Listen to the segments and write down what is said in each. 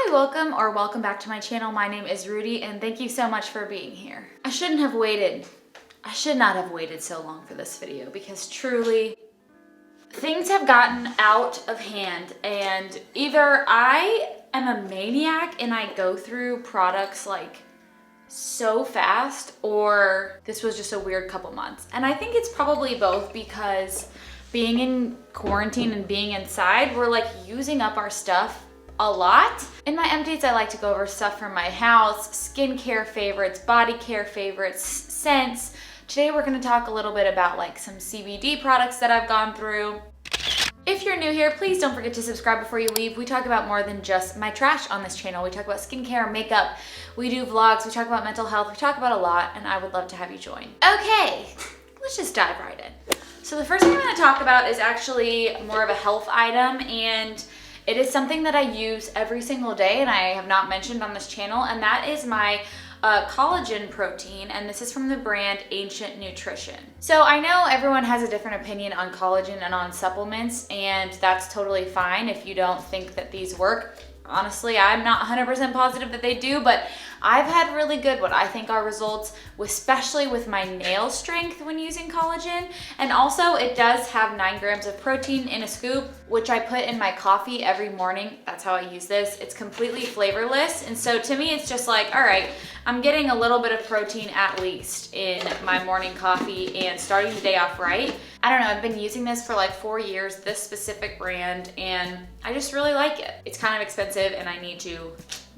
Hi, welcome back to my channel. My name is Rudi and thank you so much for being here. I should not have waited so long for this video because truly things have gotten out of hand, and either I am a maniac and I go through products like so fast, or this was just a weird couple months. And I think it's probably both, because being in quarantine and being inside, we're like using up our stuff a lot. In my empties, I like to go over stuff from my house, skincare favorites, body care favorites, scents. Today we're gonna talk a little bit about like some CBD products that I've gone through. If you're new here, please don't forget to subscribe before you leave. We talk about more than just my trash on this channel. We talk about skincare, makeup, we do vlogs, we talk about mental health, we talk about a lot, and I would love to have you join. Okay, let's just dive right in. So the first thing I'm gonna talk about is actually more of a health item, and it is something that I use every single day and I have not mentioned on this channel, and that is my collagen protein, and this is from the brand Ancient Nutrition. So I know everyone has a different opinion on collagen and on supplements, and that's totally fine if you don't think that these work. Honestly, I'm not 100% positive that they do, but I've had really good, what I think are results, especially with my nail strength when using collagen. And also it does have 9 grams of protein in a scoop, which I put in my coffee every morning. That's how I use this. It's completely flavorless. And so to me, it's just like, all right, I'm getting a little bit of protein at least in my morning coffee and starting the day off right. I don't know, I've been using this for like 4 years, this specific brand, and I just really like it. It's kind of expensive and I need to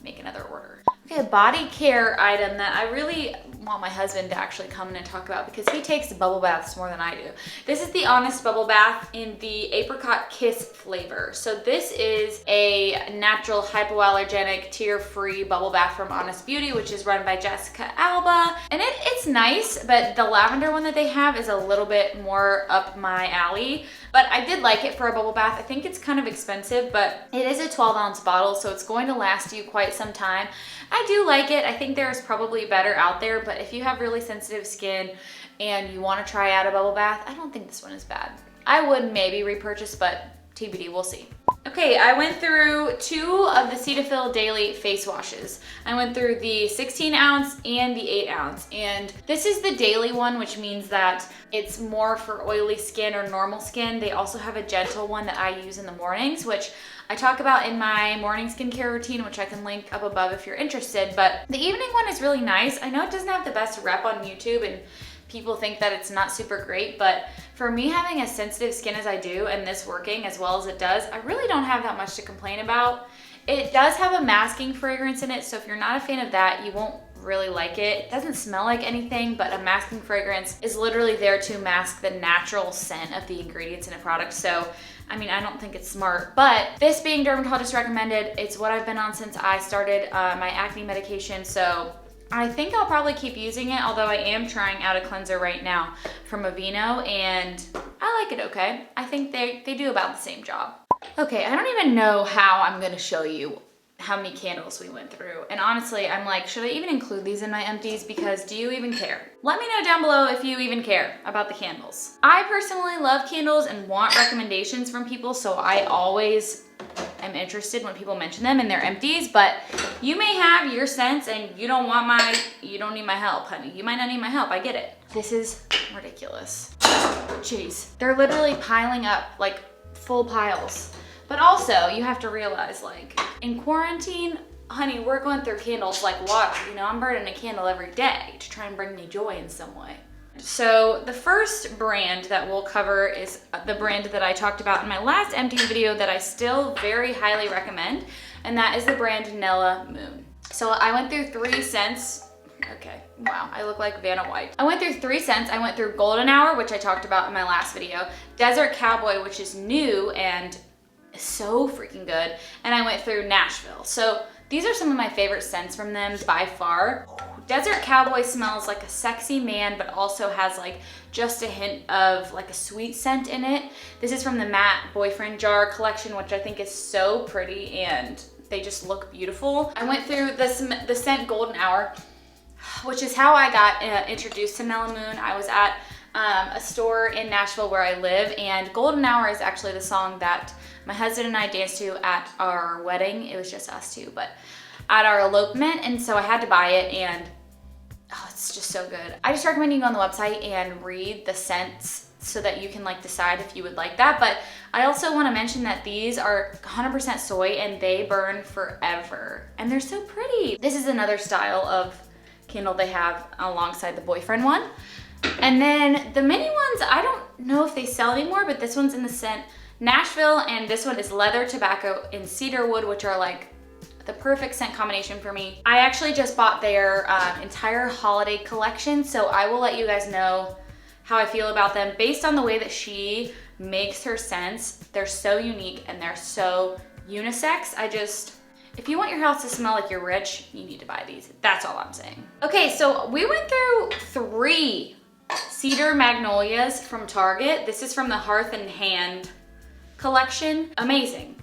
make another order. Okay, a body care item that I really want my husband to actually come in and talk about because he takes bubble baths more than I do. This is the Honest Bubble Bath in the Apricot Kiss flavor. So this is a natural hypoallergenic tear-free bubble bath from Honest Beauty, which is run by Jessica Alba. And it's nice, but the lavender one that they have is a little bit more up my alley. But I did like it for a bubble bath. I think it's kind of expensive, but it is a 12-ounce bottle, so it's going to last you quite some time. I do like it. I think there's probably better out there, but if you have really sensitive skin and you want to try out a bubble bath, I don't think this one is bad. I would maybe repurchase, but TBD, we'll see. Okay, I went through 2 of the Cetaphil daily face washes. I went through the 16 ounce and the 8 ounce, and this is the daily one, which means that it's more for oily skin or normal skin. They also have a gentle one that I use in the mornings, which I talk about in my morning skincare routine, which I can link up above if you're interested. But the evening one is really nice. I know it doesn't have the best rep on YouTube and people think that it's not super great, but for me, having as sensitive skin as I do and this working as well as it does, I really don't have that much to complain about. It does have a masking fragrance in it, so if you're not a fan of that, you won't really like it. It doesn't smell like anything, but a masking fragrance is literally there to mask the natural scent of the ingredients in a product. So I mean, I don't think it's smart, but this being dermatologist recommended, it's what I've been on since I started my acne medication. So I think I'll probably keep using it, although I am trying out a cleanser right now from Aveeno, and I like it okay. I think they do about the same job. Okay, I don't even know how I'm gonna show you how many candles we went through. And honestly, I'm like, should I even include these in my empties? Because do you even care? Let me know down below if you even care about the candles. I personally love candles and want recommendations from people, so I always am interested when people mention them in their empties, but you may have your scents and you don't need my help, honey. You might not need my help, I get it. This is ridiculous. Jeez, they're literally piling up like full piles. But also, you have to realize, like, in quarantine, honey, we're going through candles like water. You know, I'm burning a candle every day to try and bring me joy in some way. So the first brand that we'll cover is the brand that I talked about in my last empties video that I still very highly recommend, and that is the brand Nella Moon. So I went through 3 scents. Okay, wow, I look like Vanna White. I went through 3 scents. I went through Golden Hour, which I talked about in my last video, Desert Cowboy, which is new and so freaking good, and I went through Nashville. So these are some of my favorite scents from them by far. Desert Cowboy smells like a sexy man, but also has like just a hint of like a sweet scent in it. This is from the Matte Boyfriend Jar collection, which I think is so pretty and they just look beautiful. I went through the scent Golden Hour, which is how I got introduced to Nella Moon. I was at a store in Nashville where I live, and Golden Hour is actually the song that my husband and I danced to at our wedding. It was just us two, but at our elopement, and so I had to buy it, and oh, it's just so good. I just recommend you go on the website and read the scents so that you can like decide if you would like that. But I also want to mention that these are 100% soy and they burn forever, and they're so pretty. This is another style of candle they have alongside the boyfriend one. And then the mini ones, I don't know if they sell anymore, but this one's in the scent Nashville, and this one is leather, tobacco, and cedar wood, which are like the perfect scent combination for me. I actually just bought their entire holiday collection, so I will let you guys know how I feel about them based on the way that she makes her scents. They're so unique and they're so unisex. If you want your house to smell like you're rich, you need to buy these. That's all I'm saying. Okay, so we went through 3 Cedar Magnolias from Target. This is from the Hearth and Hand collection. Amazing.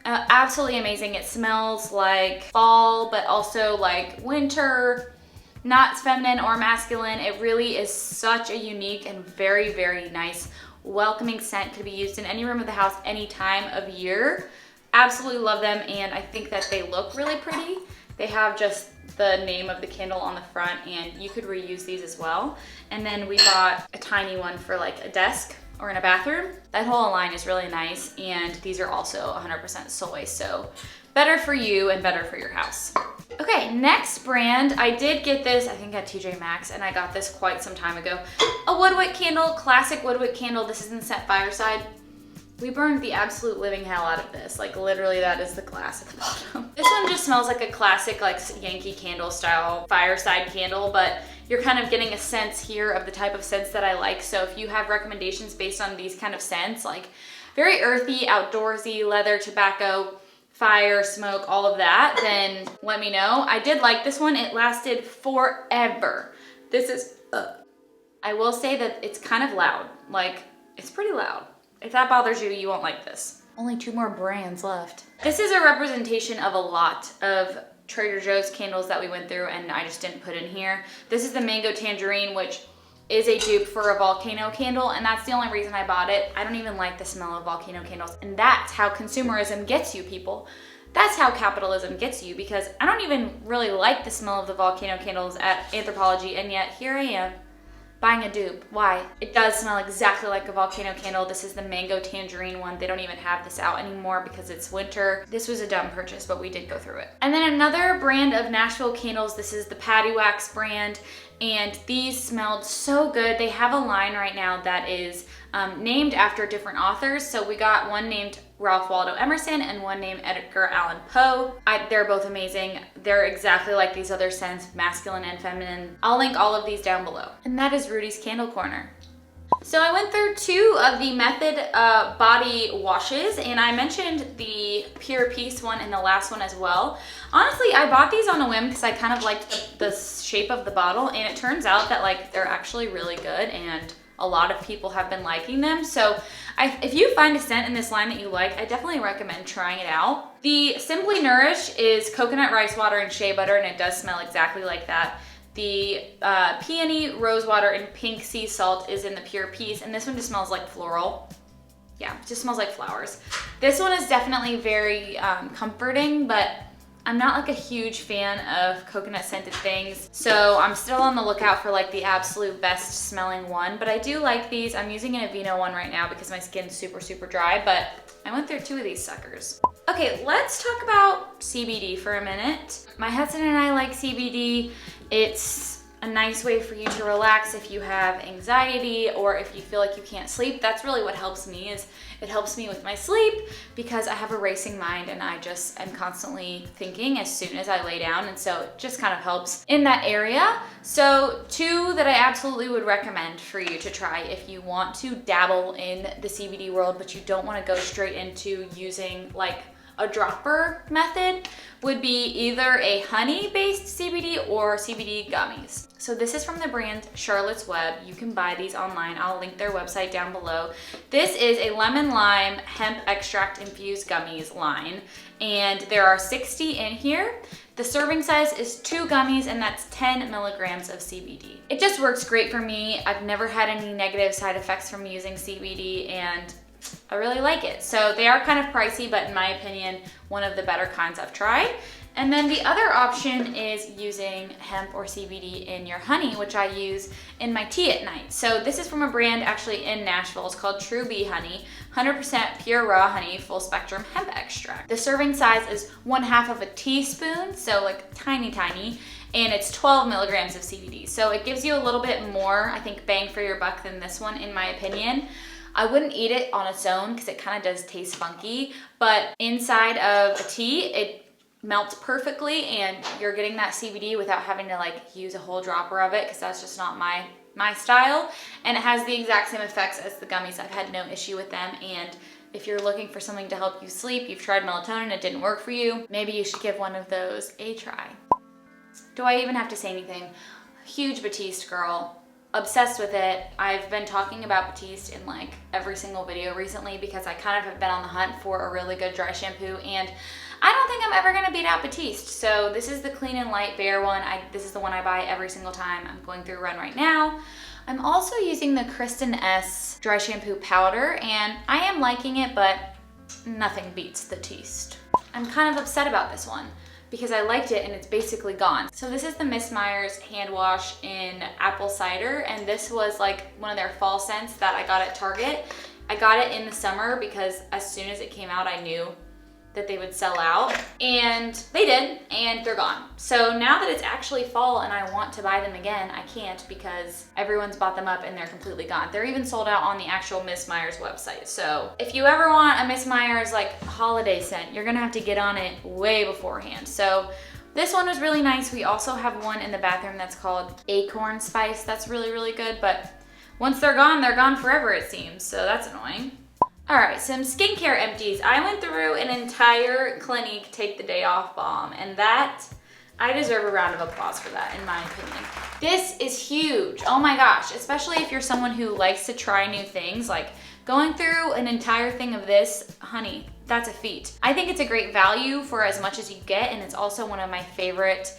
Absolutely amazing. It smells like fall, but also like winter. Not feminine or masculine. It really is such a unique and very, very nice, welcoming scent. Could be used in any room of the house, any time of year. Absolutely love them, and I think that they look really pretty. They have just the name of the candle on the front, and you could reuse these as well. And then we bought a tiny one for like a desk or in a bathroom. That whole line is really nice, and these are also 100% soy, so better for you and better for your house. Okay, next brand, I did get this, I think at TJ Maxx, and I got this quite some time ago. A Woodwork candle, classic Woodwork candle. This is in scent Fireside. We burned the absolute living hell out of this. Like literally that is the glass at the bottom. This one just smells like a classic like Yankee Candle style fireside candle, but you're kind of getting a sense here of the type of scents that I like. So if you have recommendations based on these kind of scents, like very earthy, outdoorsy, leather, tobacco, fire, smoke, all of that, then let me know. I did like this one. It lasted forever. This is, I will say that it's kind of loud. Like, it's pretty loud. If that bothers you, you won't like this. Only 2 more brands left. This is a representation of a lot of Trader Joe's candles that we went through, and I just didn't put in here. This is the Mango Tangerine, which is a dupe for a volcano candle, and that's the only reason I bought it. I don't even like the smell of volcano candles, and that's how consumerism gets you, people. That's how capitalism gets you, because I don't even really like the smell of the volcano candles at Anthropologie, and yet here I am buying a dupe. Why? It does smell exactly like a volcano candle. This is the Mango Tangerine one. They don't even have this out anymore because it's winter. This was a dumb purchase, but we did go through it. And then another brand of Nashville candles. This is the Patty Wax brand, and these smelled so good. They have a line right now that is named after different authors. So we got one named Ralph Waldo Emerson and one named Edgar Allan Poe. They're both amazing. They're exactly like these other scents, masculine and feminine. I'll link all of these down below. And that is Rudi's Candle Corner. So I went through 2 of the Method body washes, and I mentioned the Pure Peace one in the last one as well. Honestly, I bought these on a whim because I kind of liked the shape of the bottle, and it turns out that like they're actually really good, and a lot of people have been liking them. So if you find a scent in this line that you like, I definitely recommend trying it out. The Simply Nourish is coconut rice water and shea butter, and it does smell exactly like that. The peony, rose water, and pink sea salt is in the Pure Peace, and this one just smells like floral. Yeah, it just smells like flowers. This one is definitely very comforting, but I'm not like a huge fan of coconut scented things, so I'm still on the lookout for like the absolute best smelling one, but I do like these. I'm using an Aveeno one right now because my skin's super, super dry, but I went through 2 of these suckers. Okay, let's talk about CBD for a minute. My husband and I like CBD. It's a nice way for you to relax if you have anxiety or if you feel like you can't sleep. That's really what helps me. Is it helps me with my sleep because I have a racing mind and I just am constantly thinking as soon as I lay down, and so it just kind of helps in that area. So 2 that I absolutely would recommend for you to try if you want to dabble in the CBD world but you don't want to go straight into using like A dropper method would be either a honey-based CBD or CBD gummies. So this is from the brand Charlotte's Web. You can buy these online. I'll link their website down below. This is a lemon lime hemp extract infused gummies line, and there are 60 in here. The serving size is 2 gummies, and that's 10 milligrams of CBD. It just works great for me. I've never had any negative side effects from using CBD, and I really like it. So they are kind of pricey, but in my opinion, one of the better kinds I've tried. And then the other option is using hemp or CBD in your honey, which I use in my tea at night. So this is from a brand actually in Nashville. It's called True Bee Honey, 100% pure raw honey, full spectrum hemp extract. The serving size is 1/2 of a teaspoon, so like tiny, and it's 12 milligrams of CBD. So it gives you a little bit more, I think, bang for your buck than this one, in my opinion. I wouldn't eat it on its own because it kind of does taste funky, but inside of a tea, it melts perfectly and you're getting that CBD without having to like use a whole dropper of it, because that's just not my style. And it has the exact same effects as the gummies. I've had no issue with them. And if you're looking for something to help you sleep, you've tried melatonin, it didn't work for you, maybe you should give one of those a try. Do I even have to say anything? Huge Batiste girl. Obsessed with it. I've been talking about Batiste in like every single video recently because I kind of have been on the hunt for a really good dry shampoo, and I don't think I'm ever gonna beat out Batiste. So this is the Clean and Light Bare one. This is the one I buy every single time. I'm going through a run right now. I'm also using the Kristen S dry shampoo powder, and I am liking it, but nothing beats the Batiste. I'm kind of upset about this one because I liked it and it's basically gone. So this is the Miss Meyers hand wash in apple cider, and this was like one of their fall scents that I got at Target. I got it in the summer because as soon as it came out, I knew that they would sell out, and they did, and they're gone. So now that it's actually fall and I want to buy them again, I can't because everyone's bought them up and they're completely gone. They're even sold out on the actual Miss Meyers website. So if you ever want a Miss Meyers like holiday scent, you're gonna have to get on it way beforehand. So this one was really nice. We also have one in the bathroom that's called Acorn Spice. That's really, really good, but once they're gone forever, it seems. So that's annoying. All right, some skincare empties. I went through an entire Clinique Take the Day Off bomb, and that, I deserve a round of applause for that, in my opinion. This is huge, oh my gosh, especially if you're someone who likes to try new things. Like going through an entire thing of this, honey, that's a feat. I think it's a great value for as much as you get, and it's also one of my favorite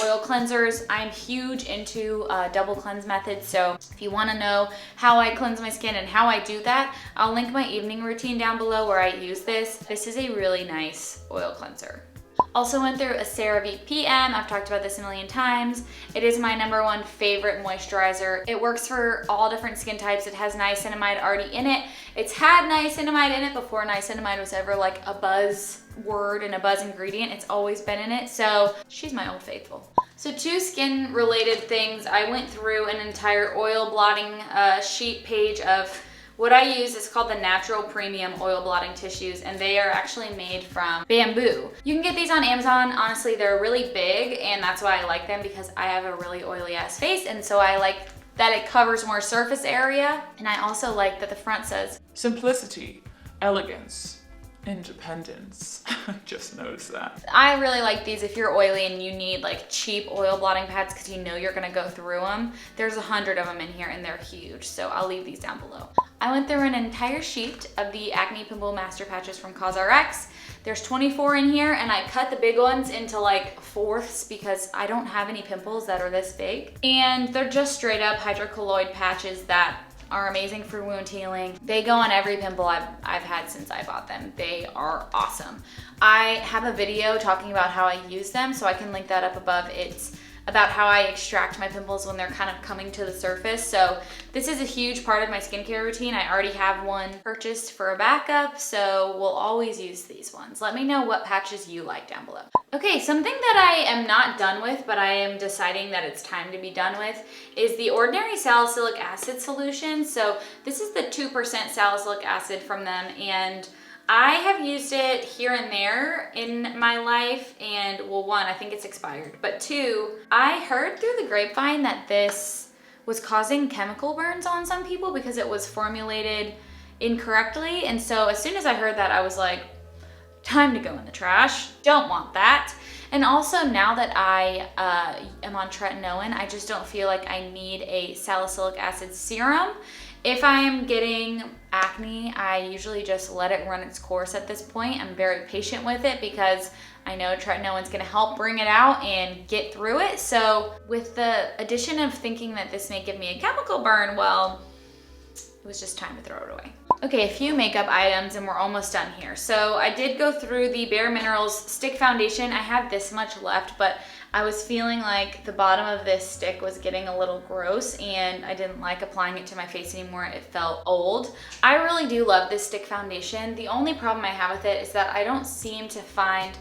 oil cleansers. I'm huge into double cleanse methods, so if you want to know how I cleanse my skin and how I do that, I'll link my evening routine down below where I use this. This is a really nice oil cleanser. Also went through a Cerave Pm. I've talked about this a million times. It is my #1 favorite moisturizer. It works for all different skin types. It has niacinamide already in it. It's had niacinamide in it before niacinamide was ever like a buzz word and a buzz ingredient. It's always been in it, so she's my old faithful. So 2 skin related things. I went through an entire oil blotting sheet page of what I use. Is called the Natural Premium Oil Blotting Tissues, and they are actually made from bamboo. You can get these on Amazon. Honestly, they're really big, and that's why I like them, because I have a really oily ass face, and so I like that it covers more surface area. And I also like that the front says simplicity, elegance, independence. I just noticed that. I really like these if you're oily and you need like cheap oil blotting pads because you know you're gonna go through them. There's 100 of them in here and they're huge, so I'll leave these down below. I went through an entire sheet of the Acne Pimple Master Patches from CosRx. There's 24 in here, and I cut the big ones into like fourths because I don't have any pimples that are this big. And they're just straight up hydrocolloid patches that are amazing for wound healing. They go on every pimple I've had since I bought them. They are awesome. I have a video talking about how I use them, so I can link that up above. It's about how I extract my pimples when they're kind of coming to the surface. So this is a huge part of my skincare routine. I already have one purchased for a backup, so we'll always use these ones. Let me know what patches you like down below. Okay, something that I am not done with, but I am deciding that it's time to be done with, is the Ordinary Salicylic Acid Solution. So this is the 2% salicylic acid from them, and I have used it here and there in my life, and well, 1, I think it's expired, but 2, I heard through the grapevine that this was causing chemical burns on some people because it was formulated incorrectly. And so as soon as I heard that, I was like, time to go in the trash. Don't want that. And also now that I am on tretinoin, I just don't feel like I need a salicylic acid serum. If I am getting acne, I usually just let it run its course at this point. I'm very patient with it because I know tretinoin is going to help bring it out and get through it. So with the addition of thinking that this may give me a chemical burn, well, it was just time to throw it away. Okay, a few makeup items and we're almost done here. So I did go through the Bare Minerals stick foundation. I have this much left, but I was feeling like the bottom of this stick was getting a little gross and I didn't like applying it to my face anymore. It felt old. I really do love this stick foundation. The only problem I have with it is that I don't seem to find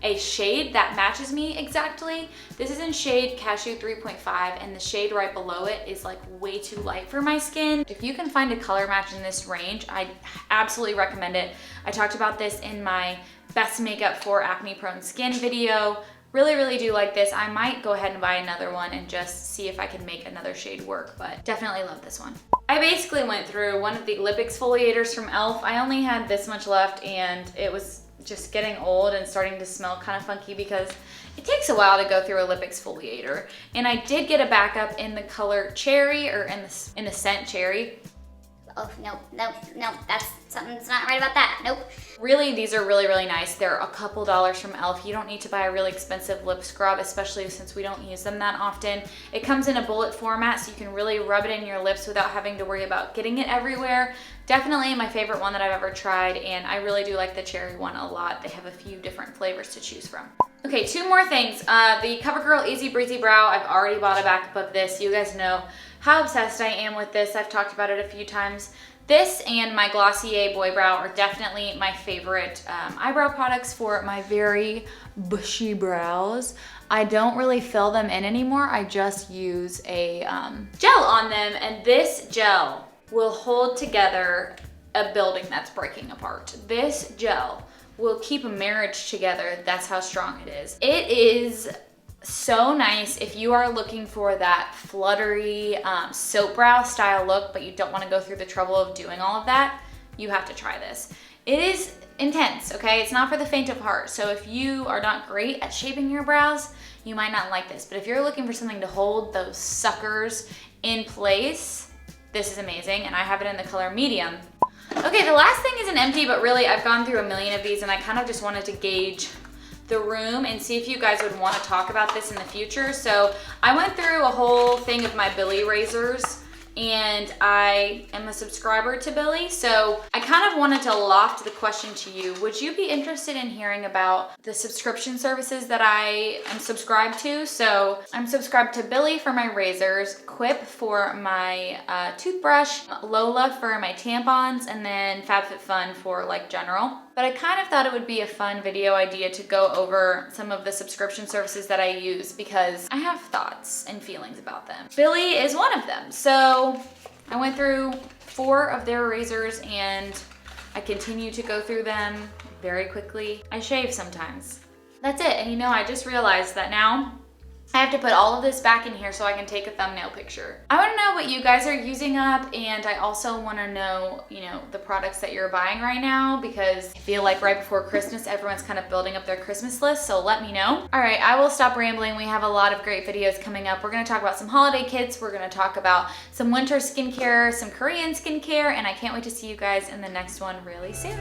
a shade that matches me exactly. This is in shade Cashew 3.5 and the shade right below it is like way too light for my skin. If you can find a color match in this range, I absolutely recommend it. I talked about this in my best makeup for acne prone skin video. Really do like this. I might go ahead and buy another one and just see if I can make another shade work, but definitely love this one. I basically went through one of the lip exfoliators from e.l.f. I only had this much left and it was just getting old and starting to smell kind of funky because it takes a while to go through a lip exfoliator. And I did get a backup in the color cherry, or in the scent cherry. Oh, no, that's something's not right about that. Nope. Really, these are really nice. They're a couple dollars from e.l.f. You don't need to buy a really expensive lip scrub, especially since we don't use them that often. It comes in a bullet format, so you can really rub it in your lips without having to worry about getting it everywhere. Definitely my favorite one that I've ever tried, and I really do like the cherry one a lot. They have a few different flavors to choose from. Okay, two more things. The Covergirl Easy Breezy Brow, I've already bought a backup of this. You guys know how obsessed I am with this. I've talked about it a few times. This and my Glossier Boy Brow are definitely my favorite eyebrow products for my very bushy brows. I don't really fill them in anymore. I just use a gel on them, and this gel will hold together a building that's breaking apart. This gel will keep a marriage together. That's how strong it is. It is so nice if you are looking for that fluttery soap brow style look, but you don't want to go through the trouble of doing all of that. You have to try this. It is intense, okay? It's not for the faint of heart. So if you are not great at shaping your brows, you might not like this. But if you're looking for something to hold those suckers in place, this is amazing. And I have it in the color medium. Okay, the last thing is an empty, but really I've gone through a million of these and I kind of just wanted to gauge the room and see if you guys would want to talk about this in the future. So I went through a whole thing of my Billy razors, and I am a subscriber to Billy. So I kind of wanted to loft the question to you. Would you be interested in hearing about the subscription services that I am subscribed to? So I'm subscribed to Billy for my razors, Quip for my toothbrush, Lola for my tampons, and then FabFitFun for like general. But I kind of thought it would be a fun video idea to go over some of the subscription services that I use because I have thoughts and feelings about them. Billy is one of them. So I went through 4 of their razors and I continue to go through them very quickly. I shave sometimes. That's it. And you know, I just realized that now I have to put all of this back in here so I can take a thumbnail picture. I want to know what you guys are using up, and I also want to know, you know, the products that you're buying right now, because I feel like right before Christmas, everyone's kind of building up their Christmas list, so let me know. All right, I will stop rambling. We have a lot of great videos coming up. We're going to talk about some holiday kits. We're going to talk about some winter skincare, some Korean skincare, and I can't wait to see you guys in the next one really soon.